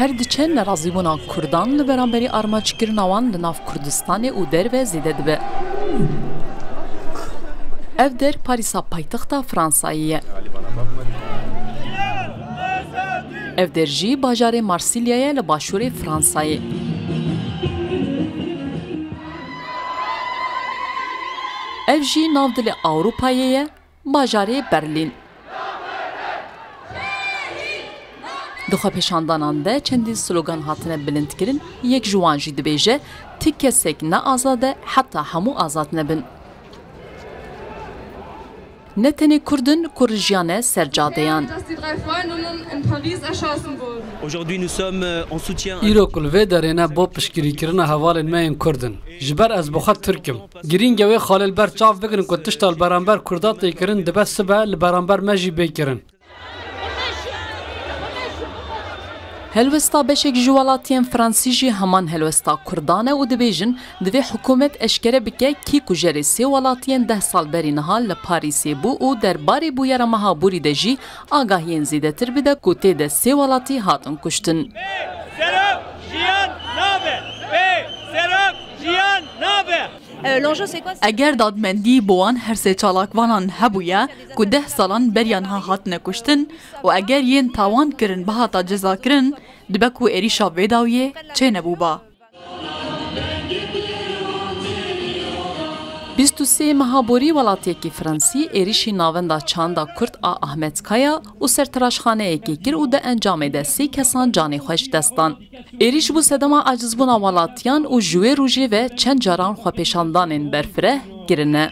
her diçen nerazîbûna Kurdan li beramberî armaçkirina wan li nav Kurdistanê û derve zêde dibe. Ev der Parîsa paytexta Fransayê ye. Ev der jî bajarê Marsilyayê li başûrê Fransayê. Ev jî navdilê Ewropayê ye, bajarê Berlîn. Di xwepêşandanan de çendî slogan hatine bilindkirin, yek ji wan jî dibêje ti kesek ne azad e heta hemû azad nebin. Ne tenê Kurdin ku rijiyane sercadeyan. Îro ku li vê derê bo piştgirîkirina hevalên me yên Kurdin. Ji ber ez bixwe Tirkim. Girînge wê xalê ber çav bigirin ku tişta li beramber Kurda têkirin dibe sibe li beramber me jî bêkirin. Helwesta beşek ji welatiyên Fransî jî heman helwesta Kurdan e û dibêjin divê hikûmet eşkere bike kî ku jerê sê welatiyên 10 sal berî niha li Parîsê bû û derbarê bûyera mehaborî de jî agahiyên zêdetir bide ku tê de sê welatî hatin kuştin. Eger dadmendî bo wan her sê çalakvanan hebûye ku 10 salan beriyan hatine kuştin û eger yên tawan kirin bihata cezakirin dibe ku êrîşa vê dawiyê çê nebûba. 23 mehaborî welatiyekî Fransî êrişî navenda çanda Kurd a Ahmetkaya û sertiraşxaneyekê kir û di encamê de 3 kesan canê xweş destan. Êrîş bû sedema acizbûna welatiyan û ji wê rûjê ve çend caran xwepêşandanên berfireh kirine.